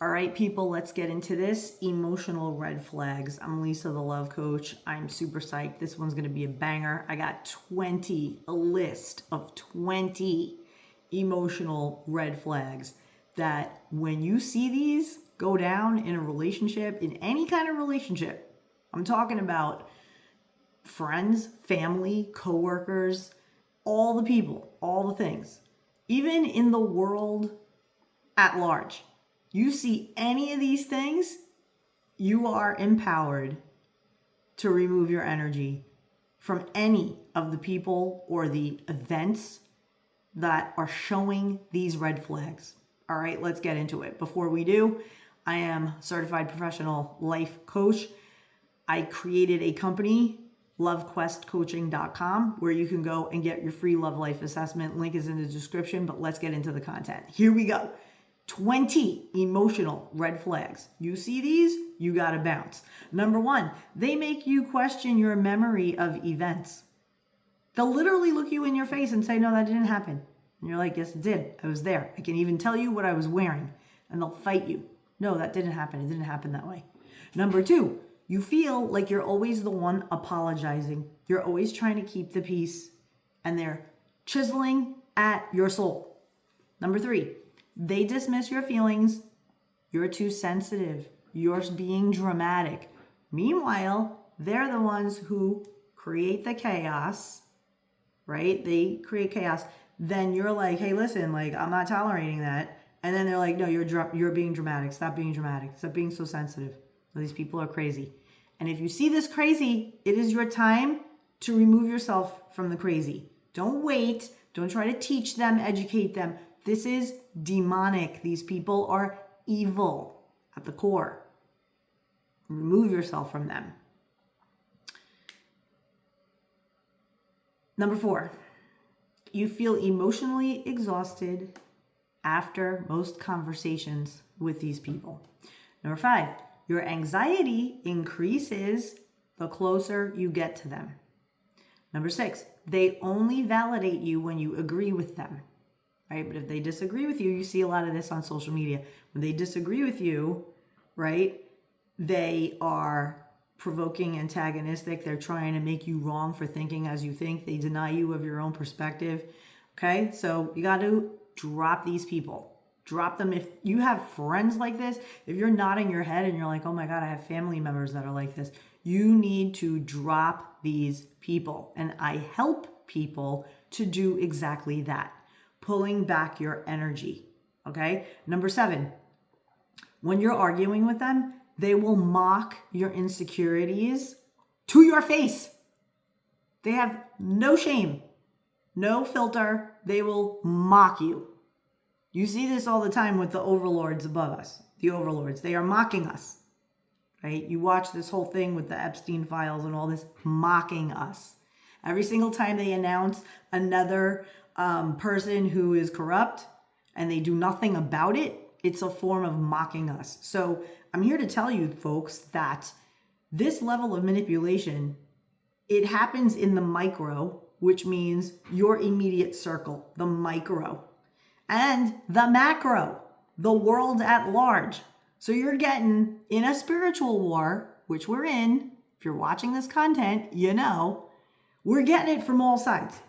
All right, people, let's get into this. Emotional red flags. I'm Lisa, the love coach. I'm super psyched. This one's going to be a banger. I got a list of 20 emotional red flags that when you see these go down in a relationship, in any kind of relationship, I'm talking about friends, family, coworkers, all the people, all the things, even in the world at large. You see any of these things, you are empowered to remove your energy from any of the people or the events that are showing these red flags. All right, let's get into it. Before we do, I am certified professional life coach. I created a company, lovequestcoaching.com, where you can go and get your free love life assessment. Link is in the description, but let's get into the content. Here we go. 20 emotional red flags. You see these, you gotta bounce. Number 1, they make you question your memory of events. They'll literally look you in your face and say, no, that didn't happen. And you're like, yes, it did. I was there. I can even tell you what I was wearing. And they'll fight you. No, that didn't happen. It didn't happen that way. Number 2, you feel like you're always the one apologizing. You're always trying to keep the peace. And they're chiseling at your soul. Number 3, they dismiss your feelings. You're too sensitive. You're being dramatic. Meanwhile, they're the ones who create the chaos, right? They create chaos. Then you're like, hey, listen, like, I'm not tolerating that. And then they're like, no, you're being dramatic. Stop being dramatic. Stop being so sensitive. These people are crazy. And if you see this crazy, it is your time to remove yourself from the crazy. Don't wait. Don't try to teach them, educate them. This is demonic. These people are evil at the core. Remove yourself from them. Number 4, you feel emotionally exhausted after most conversations with these people. Number 5, your anxiety increases the closer you get to them. Number 6, they only validate you when you agree with them. Right? But if they disagree with you, you see a lot of this on social media. When they disagree with you, right, they are provoking, antagonistic. They're trying to make you wrong for thinking as you think. They deny you of your own perspective. Okay? So you got to drop these people. Drop them. If you have friends like this, if you're nodding your head and you're like, oh my God, I have family members that are like this, you need to drop these people. And I help people to do exactly that. Pulling back your energy, okay? Number 7, when you're arguing with them, they will mock your insecurities to your face. They have no shame, no filter. They will mock you. You see this all the time with the overlords above us, the overlords. They are mocking us, right? You watch this whole thing with the Epstein files and all this, mocking us. Every single time they announce another person who is corrupt and they do nothing about it, it's a form of mocking us. So I'm here to tell you folks that this level of manipulation, it happens in the micro, which means your immediate circle, the micro, and the macro, the world at large. So you're getting in a spiritual war, which we're in. If you're watching this content, you know, we're getting it from all sides.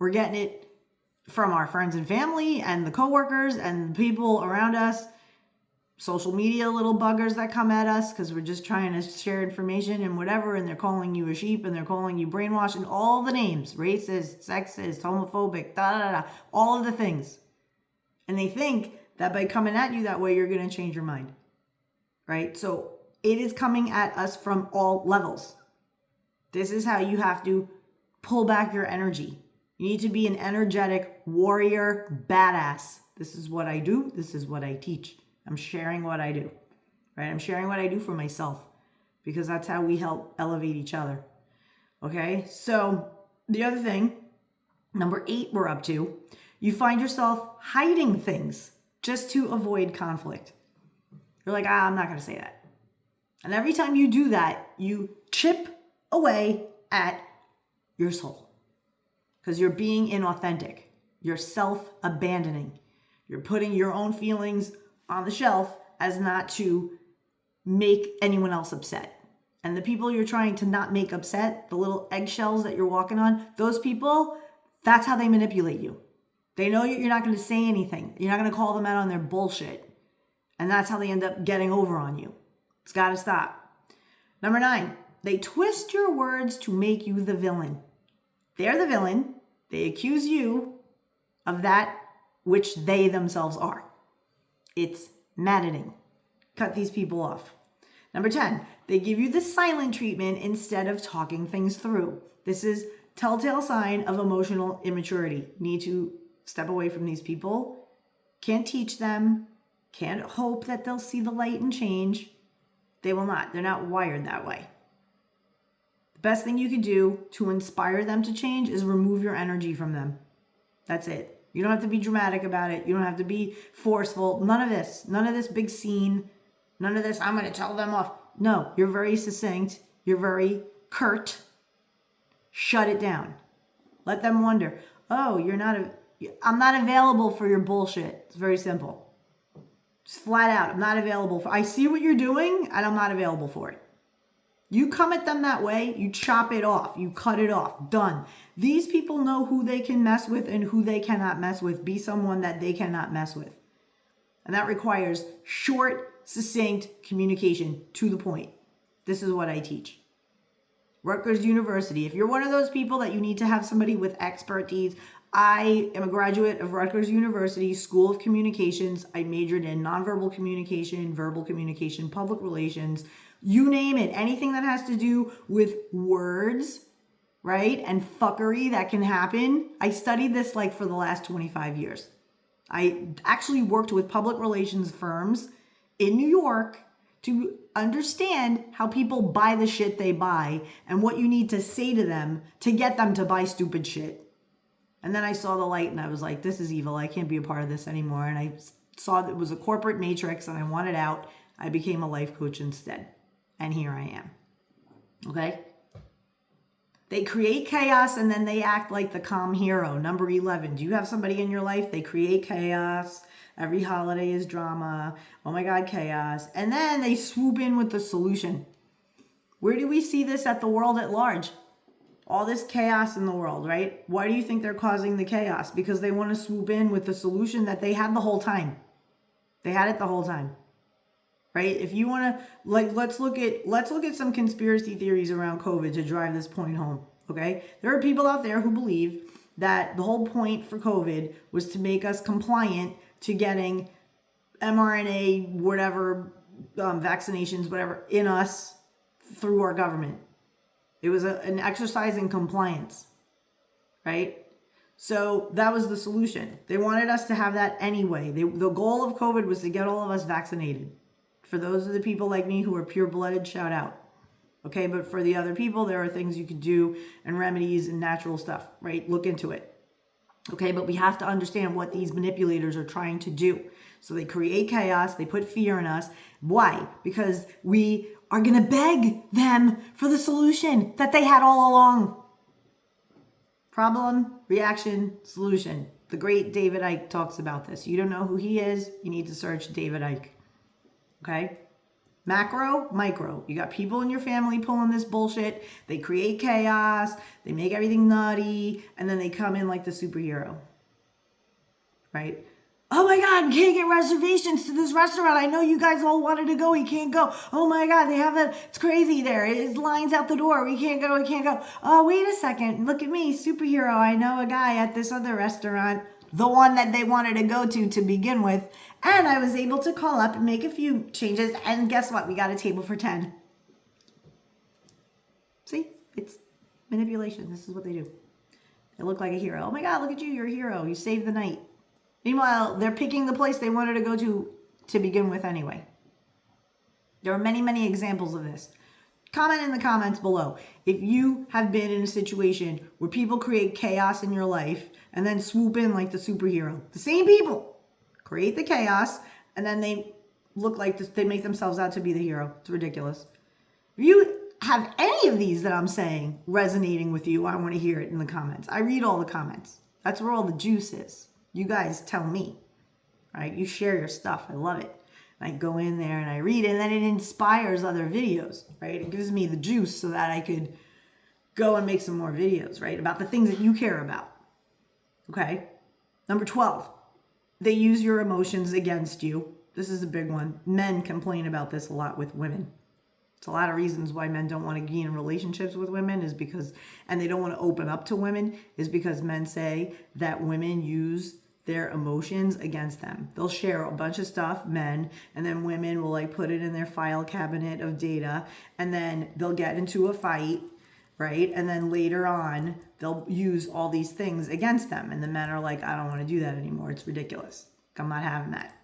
We're getting it from our friends and family and the coworkers and the people around us, social media little buggers that come at us because we're just trying to share information and whatever, and they're calling you a sheep and they're calling you brainwashed and all the names, racist, sexist, homophobic, all of the things. And they think that by coming at you that way, you're going to change your mind, right? So it is coming at us from all levels. This is how you have to pull back your energy. You need to be an energetic warrior badass. This is what I do. This is what I teach. I'm sharing what I do, right? I'm sharing what I do for myself because that's how we help elevate each other. Okay. So the other thing, number 8, we're up to, you find yourself hiding things just to avoid conflict. You're like, I'm not going to say that. And every time you do that, you chip away at your soul. Because you're being inauthentic. You're self-abandoning. You're putting your own feelings on the shelf as not to make anyone else upset. And the people you're trying to not make upset, the little eggshells that you're walking on, those people, that's how they manipulate you. They know you're not going to say anything. You're not going to call them out on their bullshit. And that's how they end up getting over on you. It's got to stop. Number 9, they twist your words to make you the villain. They're the villain. They accuse you of that which they themselves are. It's maddening. Cut these people off. Number 10, they give you the silent treatment instead of talking things through. This is telltale sign of emotional immaturity. Need to step away from these people. Can't teach them. Can't hope that they'll see the light and change. They will not. They're not wired that way. The best thing you can do to inspire them to change is remove your energy from them. That's it. You don't have to be dramatic about it. You don't have to be forceful. None of this. None of this big scene. None of this, I'm going to tell them off. No, you're very succinct. You're very curt. Shut it down. Let them wonder, oh, I'm not available for your bullshit. It's very simple. Just flat out, I'm not available I see what you're doing and I'm not available for it. You come at them that way, you chop it off, you cut it off, done. These people know who they can mess with and who they cannot mess with. Be someone that they cannot mess with. And that requires short, succinct communication to the point. This is what I teach. Rutgers University. If you're one of those people that you need to have somebody with expertise, I am a graduate of Rutgers University School of Communications. I majored in nonverbal communication, verbal communication, public relations, you name it. Anything that has to do with words, right? And fuckery that can happen. I studied this for the last 25 years. I actually worked with public relations firms in New York to understand how people buy the shit they buy and what you need to say to them to get them to buy stupid shit. And then I saw the light and I was like, this is evil. I can't be a part of this anymore. And I saw that it was a corporate matrix and I wanted out. I became a life coach instead. And here I am. Okay? They create chaos and then they act like the calm hero. Number 11. Do you have somebody in your life? They create chaos. Every holiday is drama. Oh my God, chaos. And then they swoop in with the solution. Where do we see this at the world at large? All this chaos in the world, right? Why do you think they're causing the chaos? Because they want to swoop in with the solution that they had the whole time. They had it the whole time. Right? If you want to, let's look at some conspiracy theories around COVID to drive this point home. Okay? There are people out there who believe that the whole point for COVID was to make us compliant to getting mRNA, whatever, vaccinations, whatever, in us through our government. It was an exercise in compliance, right? So that was the solution. They wanted us to have that anyway. The goal of COVID was to get all of us vaccinated. For those of the people like me who are pure-blooded, shout out. Okay, but for the other people, there are things you could do and remedies and natural stuff, right? Look into it. Okay, but we have to understand what these manipulators are trying to do. So they create chaos, they put fear in us. Why? Because we are going to beg them for the solution that they had all along. Problem, reaction, solution. The great David Icke talks about this. You don't know who he is, you need to search David Icke. Okay? Macro, micro. You got people in your family pulling this bullshit. They create chaos. They make everything nutty. And then they come in like the superhero. Right? Oh my God, can't get reservations to this restaurant. I know you guys all wanted to go. We can't go. Oh my God, they have that. It's crazy there. It's lines out the door. We can't go. We can't go. Oh, wait a second. Look at me, superhero. I know a guy at this other restaurant. The one that they wanted to go to begin with. And I was able to call up and make a few changes. And guess what? We got a table for 10. See? It's manipulation. This is what they do. They look like a hero. Oh my God, look at you. You're a hero. You saved the night. Meanwhile, they're picking the place they wanted to go to begin with anyway. There are many, many examples of this. Comment in the comments below if you have been in a situation where people create chaos in your life and then swoop in like the superhero. The same people create the chaos and then they look like this, they make themselves out to be the hero. It's ridiculous. If you have any of these that I'm saying resonating with you, I want to hear it in the comments. I read all the comments. That's where all the juice is. You guys tell me, right? You share your stuff. I love it. I go in there and I read it, and then it inspires other videos, right? It gives me the juice so that I could go and make some more videos, right? About the things that you care about. Okay. Number 12, they use your emotions against you. This is a big one. Men complain about this a lot with women. It's a lot of reasons why men don't want to be in relationships with women is because, and they don't want to open up to women, is because men say that women use their emotions against them. They'll share a bunch of stuff, men, and then women will like put it in their file cabinet of data, and then they'll get into a fight, right? And then later on, they'll use all these things against them. And the men are like, I don't want to do that anymore. It's ridiculous. I'm not having that.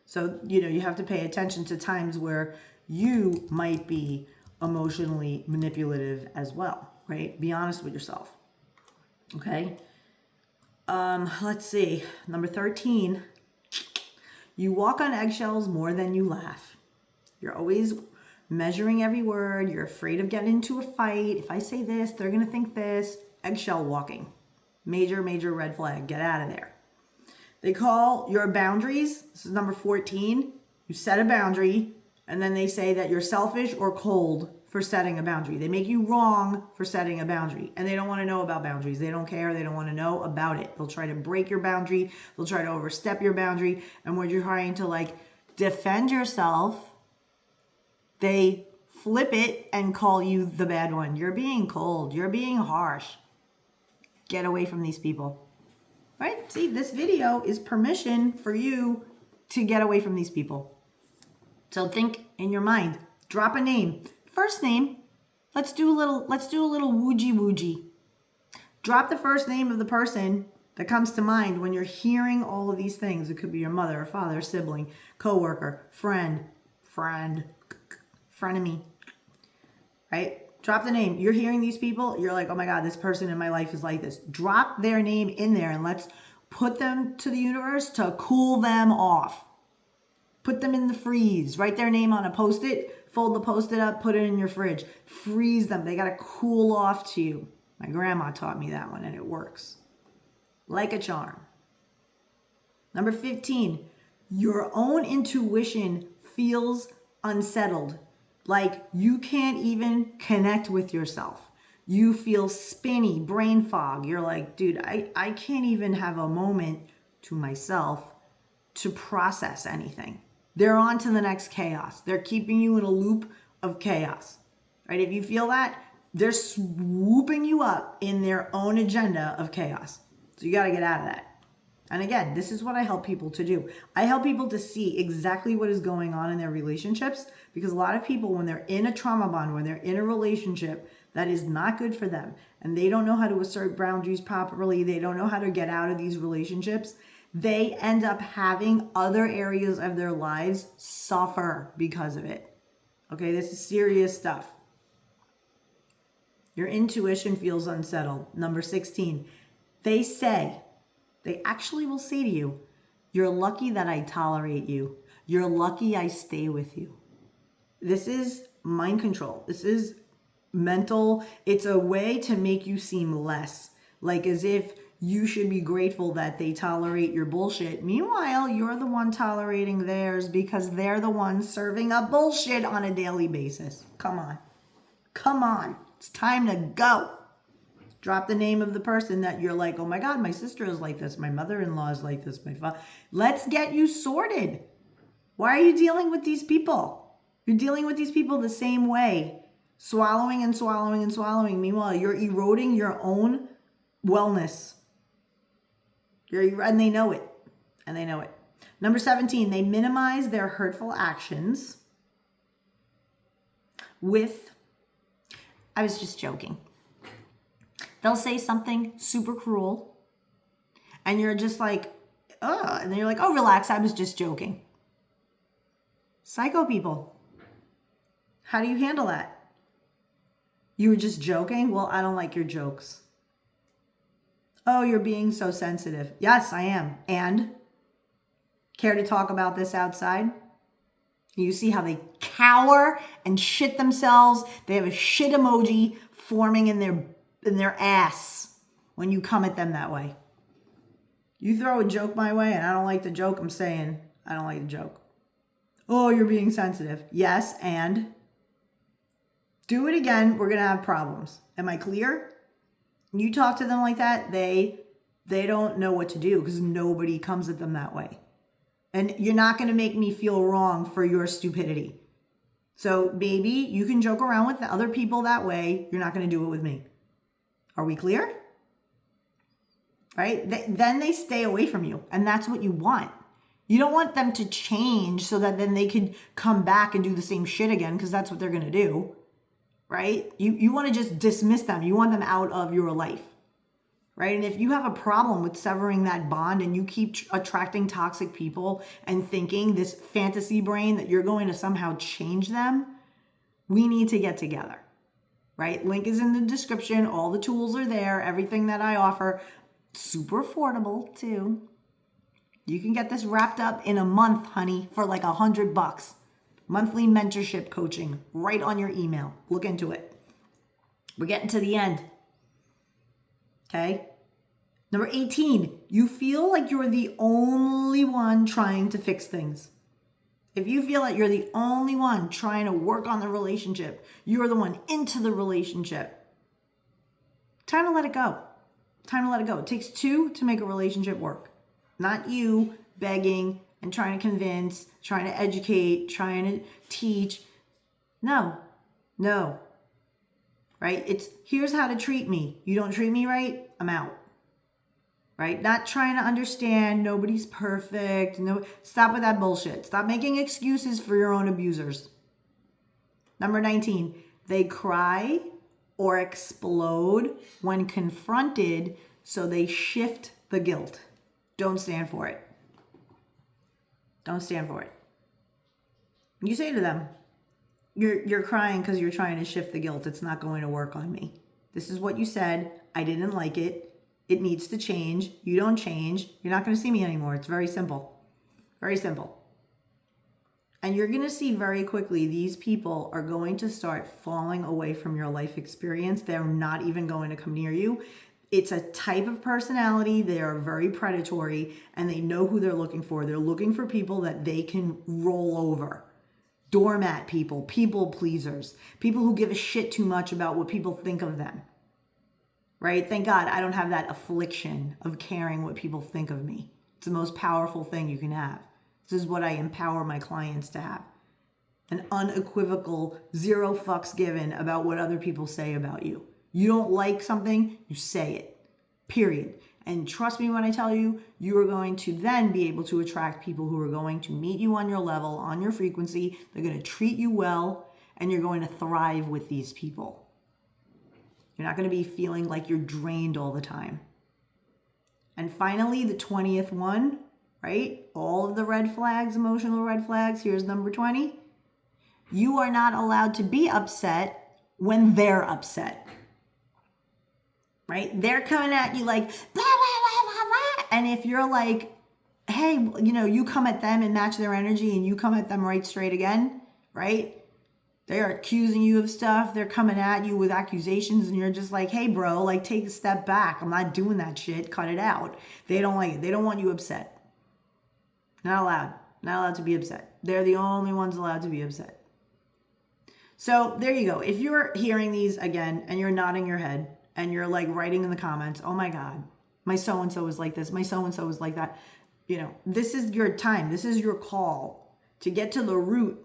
So, you have to pay attention to times where you might be emotionally manipulative as well, right? Be honest with yourself. Okay. Let's see. Number 13, you walk on eggshells more than you laugh. You're always measuring every word. You're afraid of getting into a fight. If I say this, they're going to think this. Eggshell walking. Major, major red flag. Get out of there. They call your boundaries. This is number 14. You set a boundary, and then they say that you're selfish or cold for setting a boundary. They make you wrong for setting a boundary, and they don't want to know about boundaries. They don't care. They don't want to know about it. They'll try to break your boundary. They'll try to overstep your boundary. And when you're trying to defend yourself, they flip it and call you the bad one. You're being cold. You're being harsh. Get away from these people. Right? See, this video is permission for you to get away from these people. So think in your mind. Drop a name. First name. Let's do a little woogie. Drop the first name of the person that comes to mind when you're hearing all of these things. It could be your mother, or father, sibling, coworker, friend, frenemy. Right? Drop the name. You're hearing these people. You're like, oh my God, this person in my life is like this. Drop their name in there and let's put them to the universe to cool them off. Put them in the freeze. Write their name on a Post-it. Fold the Post-it up. Put it in your fridge. Freeze them. They got to cool off to you. My grandma taught me that one and it works. Like a charm. Number 15. Your own intuition feels unsettled. Like you can't even connect with yourself. You feel spinny, brain fog. You're like, dude, I can't even have a moment to myself to process anything. They're on to the next chaos. They're keeping you in a loop of chaos, right? If you feel that, they're swooping you up in their own agenda of chaos. So you got to get out of that. And again, this is what I help people to do. I help people to see exactly what is going on in their relationships, because a lot of people, when they're in a trauma bond, when they're in a relationship that is not good for them, and they don't know how to assert boundaries properly, they don't know how to get out of these relationships, they end up having other areas of their lives suffer because of it. Okay, this is serious stuff. Your intuition feels unsettled. Number 16, they actually will say to you, you're lucky that I tolerate you. You're lucky I stay with you. This is mind control. This is mental. It's a way to make you seem less, like as if you should be grateful that they tolerate your bullshit. Meanwhile, you're the one tolerating theirs because they're the ones serving up bullshit on a daily basis. Come on. Come on. It's time to go. Drop the name of the person that you're like, oh my God, my sister is like this. My mother-in-law is like this. My father. Let's get you sorted. Why are you dealing with these people? You're dealing with these people the same way. Swallowing and swallowing and swallowing. Meanwhile, you're eroding your own wellness. And they know it. And they know it. Number 17, they minimize their hurtful actions with, I was just joking. They'll say something super cruel and you're just like, oh, and then you're like, oh, relax, I was just joking. Psycho people. How do you handle that? You were just joking? Well, I don't like your jokes. Oh, you're being so sensitive. Yes, I am. And care to talk about this outside? You see how they cower and shit themselves. They have a shit emoji forming in their ass when you come at them that way. You throw a joke my way and I don't like the joke, I'm saying I don't like the joke. Oh, you're being sensitive. Yes, and do it again. We're going to have problems. Am I clear? You talk to them like that, they don't know what to do because nobody comes at them that way. And you're not going to make me feel wrong for your stupidity. So maybe you can joke around with the other people that way. You're not going to do it with me. Are we clear? Right? Then they stay away from you. And that's what you want. You don't want them to change so that then they can come back and do the same shit again because that's what they're going to do. Right? You want to just dismiss them. You want them out of your life. Right? And if you have a problem with severing that bond and you keep attracting toxic people and thinking this fantasy brain that you're going to somehow change them, we need to get together. Right? Link is in the description. All the tools are there. Everything that I offer, super affordable too. You can get this wrapped up in a month, honey, for like $100. Monthly mentorship coaching right on your email. Look into it. We're getting to the end. Okay. Number 18, you feel like you're the only one trying to fix things. If you feel like you're the only one trying to work on the relationship, you're the one into the relationship, time to let it go. Time to let it go. It takes two to make a relationship work. Not you begging and trying to convince, trying to educate, trying to teach. No. Right? It's here's how to treat me. You don't treat me right, I'm out. Right? Not trying to understand. Nobody's perfect. No, stop with that bullshit. Stop making excuses for your own abusers. Number 19, they cry or explode when confronted, so they shift the guilt. Don't stand for it. Don't stand for it. You say to them, you're crying because you're trying to shift the guilt. It's not going to work on me. This is what you said. I didn't like it. It needs to change. You don't change. You're not going to see me anymore. It's very simple. Very simple. And you're going to see very quickly these people are going to start falling away from your life experience. They're not even going to come near you. It's a type of personality. They are very predatory and they know who they're looking for. They're looking for people that they can roll over. Doormat people, people pleasers, people who give a shit too much about what people think of them. Right? Thank God I don't have that affliction of caring what people think of me. It's the most powerful thing you can have. This is what I empower my clients to have. An unequivocal, zero fucks given about what other people say about you. You don't like something, you say it. Period. And trust me when I tell you, you are going to then be able to attract people who are going to meet you on your level, on your frequency. They're going to treat you well, and you're going to thrive with these people. You're not going to be feeling like you're drained all the time. And finally, the 20th one, right? All of the red flags, emotional red flags. Here's number 20. You are not allowed to be upset when they're upset. Right? They're coming at you like, blah, blah, blah, blah, blah. And if you're like, hey, you come at them and match their energy and you come at them right straight again, right? They're accusing you of stuff. They're coming at you with accusations and you're just like, hey, bro, like take a step back. I'm not doing that shit. Cut it out. They don't like it. They don't want you upset. Not allowed. Not allowed to be upset. They're the only ones allowed to be upset. So there you go. If you're hearing these again and you're nodding your head and you're like writing in the comments, oh my God, my so-and-so is like this. My so-and-so is like that. This is your time. This is your call to get to the root.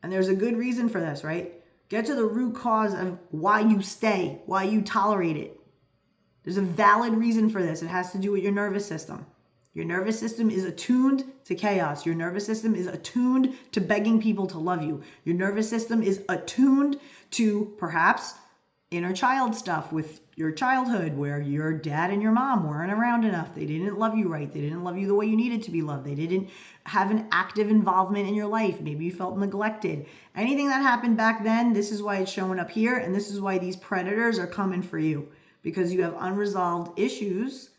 And there's a good reason for this, right? Get to the root cause of why you stay, why you tolerate it. There's a valid reason for this. It has to do with your nervous system. Your nervous system is attuned to chaos. Your nervous system is attuned to begging people to love you. Your nervous system is attuned to perhaps inner child stuff with your childhood where your dad and your mom weren't around enough. They didn't love you right. They didn't love you the way you needed to be loved. They didn't have an active involvement in your life. Maybe you felt neglected. Anything that happened back then, this is why it's showing up here. And this is why these predators are coming for you, because you have unresolved issues,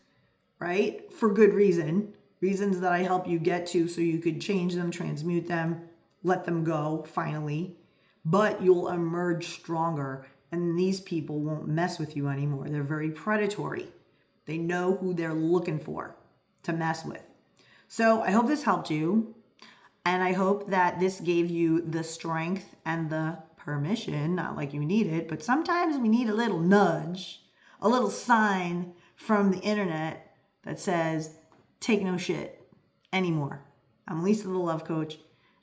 right? For good reasons that I help you get to so you could change them, transmute them, let them go finally, but you'll emerge stronger. And these people won't mess with you anymore. They're very predatory. They know who they're looking for to mess with. So I hope this helped you. And I hope that this gave you the strength and the permission, not like you need it, but sometimes we need a little nudge, a little sign from the internet that says, take no shit anymore. I'm Lisa the Love Coach,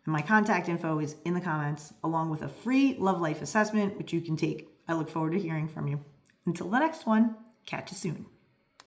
and my contact info is in the comments, along with a free Love Life assessment, which you can take. I look forward to hearing from you. Until the next one, catch you soon.